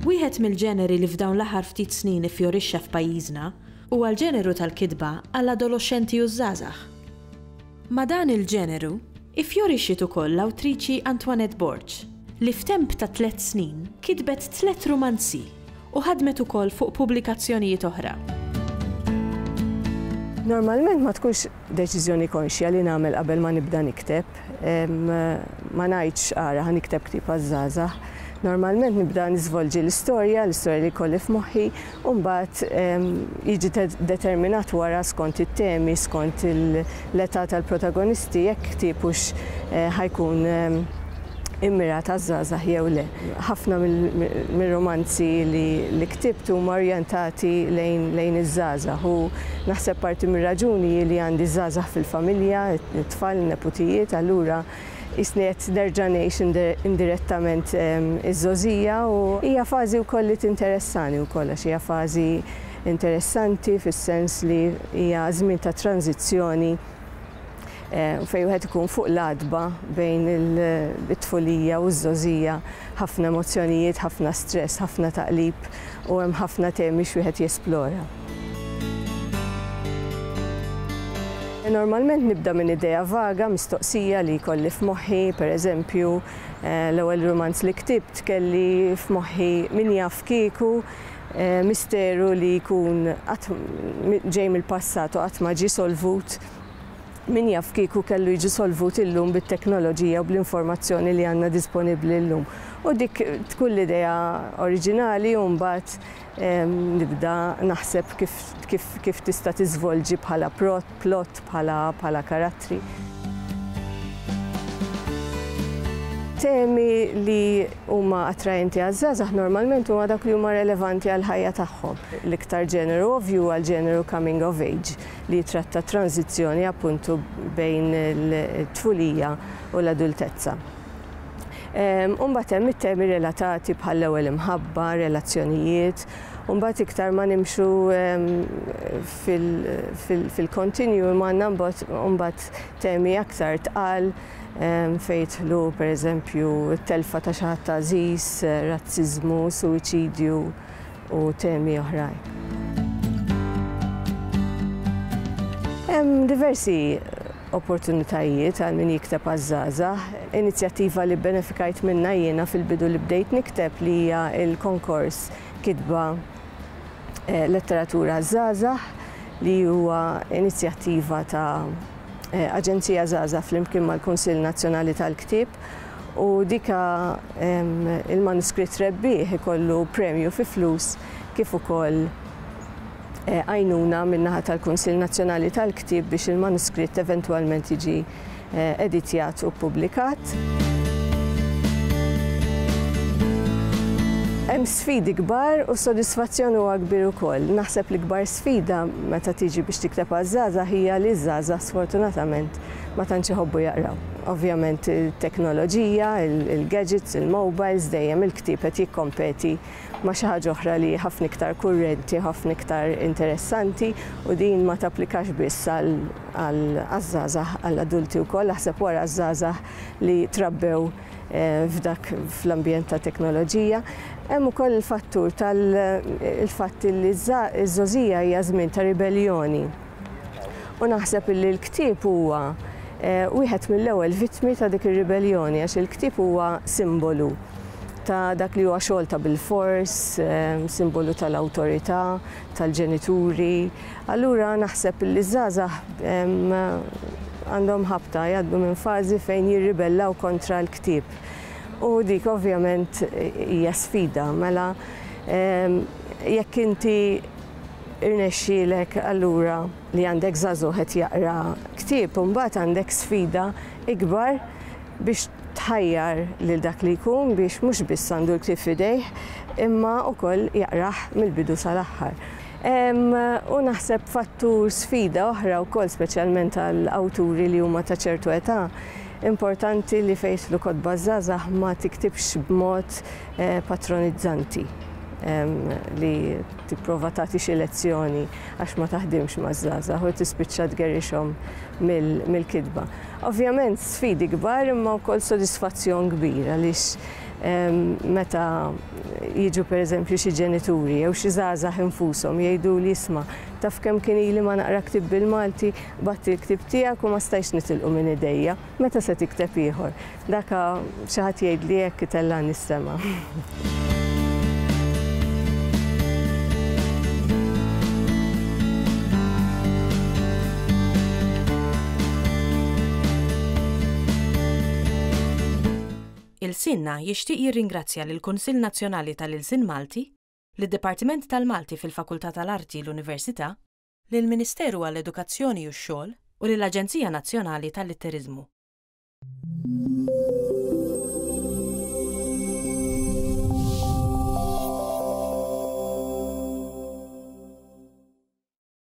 Wieħed mill-ġeneri li f'dawn l-aħħar ftit snin iffjorixxa f'pajjiżna huwa l-ġeneru tal-kitba għall-adolescenti u żgħażagħ. Ma' dan il-ġeneru iffjorixxiet ukoll l-awtriċi Antoinette Borg li f'temp ta' 3 snin kitbet 3 romanzi u ħadmet ukoll fuq pubblikazzjonijiet oħra. Normalment ma tkunx deċiżjoni konxja li nagħmel qabel ma nibda nikteb, ma ngħidx ara ħa nikteb ktieb għaż-żgħażagħ. Normalment nibda niżvolġi l-istorja li kolli f'moħħi, u mbagħad jiġi determinat wara skont it-temi, skont l-età tal-protagonisti, jekk tipux ħajkun immirat għaż-żgħażagħ jew le. Ħafna mir-romanzi li ktibt huma orjentati lejn iż-żgħażagħ, u naħseb parti mir-raġuni li għandi żgħażagħ fil-familja, it-tfal, in-neputijiet, allura isni qed nerġa' ngħix indirettament iż-żożija, u hija fażi wkoll li tinteressani wkoll għax hija fażi interessanti fis-sens li hija żmien ta' tranzizzjoni fejn wieħed ikun fuq l-għadba bejn it-tfulija u ż-żożija, ħafna emozzjonijiet, ħafna stress, ħafna taqlib, u hemm ħafna temi x'wieħed jesplora. Normalment nibda minn idea vaga, mistoqsija li kolli f'moħħi, pereżempju, l-ewwel romanz li ktibt kelli f'moħħi min jaf kieku, misteru li jkun ġej mill-passat u qatt ma ġie solvut, min jaf kieku kellu jiġi solvut illum bit-teknoloġija u bl-informazzjoni li għandna disponibbli llum. U dik tkun l-idea oriġinali, u mbagħad nibda naħseb kif tista' tiżvolġi bħala plot, bħala karattri. Temi li huma attrajenti għaż-żgħażagħ normalment huma dak li huma relevanti għall ħajja tagħhom. L-iktar ġeneru ovvju għal ġeneru coming of age li jitratta tranzizzjoni appuntu bejn it-tfulija u l-adultezza. Mbagħad hemm it-temi relatati bħall-ewwel imħabba, relazzjonijiet, u mbagħad iktar ma nimxu fil-kontinju ma għandna mbagħad temi aktar tqal fejn jidħlu pereżempju t-telfa ta' xi ħadd għażiż, razziżmu, suwiċidju u temi oħrajn. Hemm diversi opportunitajiet għal min jikteb għaż-żgħażagħ. Inizjattiva li benefikajt minnha jiena fil-bidu li bdejt nikteb li hija l-konkors Kitba Letteratura għaż-Żgħażagħ li huwa inizjattiva ta' Aġenzija żgħażagħ flimkien mal-Kunsill Nazzjonali tal-Ktieb, u dika il-manuskritt rebbieħ ikollu premju fi flus kif ukoll għajnuna min-naħa tal-Kunsill Nazzjonali tal-Ktieb biex il-manuskritt eventwalment jiġi editjat u ppubblikat. Hemm sfidi kbar u s-sodisfazzjon huwa kbir ukoll. Naħseb li kbar sfida meta tiġi biex tikteb għaż-żgħażagħ hija li ż-żgħażagħ sfortunatament ma tantx iħobbu jaqraw. Ovvjament it-teknoloġija, il-gadgets, il-mobiles, dejjem il-ktieb qed jikkompeti ma' xi ħaġa oħra li ħafna iktar kurrenti, ħafna iktar interessanti, u din ma tapplikax biss għaż-żgħażagħ, għall-adulti wkoll, naħseb wara żgħażagħ li trabbew fl-ambjent ta' teknoloġija. Hemm ukoll il-fattur tal-fatt li ż-żożija hija żmien ta' ribelljoni. U naħseb li l-ktieb huwa wieħed mill-ewwel vittmi ta' dik ir-ribelljoni għax il-ktieb huwa simbolu ta' dak li huwa xogħol ta' bil-fors, simbolu tal-awtorità, tal-ġenituri. Allura naħseb li żgħażagħ għandhom ħabta jgħaddu minn fażi fejn jirribellaw kontra l-ktieb. U dik ovvjament hija sfida, mela jekk inti irnexxielek allura li għandek żagħżugħ qed jaqra ktieb, u mbagħad għandek sfida ikbar biex tħajjar lil dak li jkun biex mhux biss għandu l-ktieb f'idejh, imma wkoll jaqrah mill-bidu sal-aħħar. U naħseb fattur sfida oħra wkoll speċjalment għall-awturi li huma ta' ċertu età, importanti li fejn titlu kotba żgħażagħ ma tiktibx b'mod patronizzanti. li tipprova tagħti xi lezzjoni għax ma taħdimx maż-żgħażagħ u tispiċċa tgerrixhom mill-kitba. Ovvjament sfidi kbar imma wkoll sodisfazzjon kbir għaliex meta jiġu pereżempju xi ġenituri jew xi żgħażagħ infushom jgħiduli isma' taf kemm kien ili ma naqra ktib bil-Malti, batti l-ktib tiegħek u ma stajtx nitilqu minn idejja, meta se tikteb ieħor. Daka xi ħadd jgħidli hekk itellani s-sema'. Ilsienna jixtieq jirringrazzja lill-Kunsill Nazzjonali tal-Ilsien Malti, lid-Dipartiment tal-Malti fil-Fakultà tal-Arti l-Università, lill-Ministeru għall-Edukazzjoni u x-Xogħol u lill-Aġenzija Nazzjonali tal-Litteriżmu.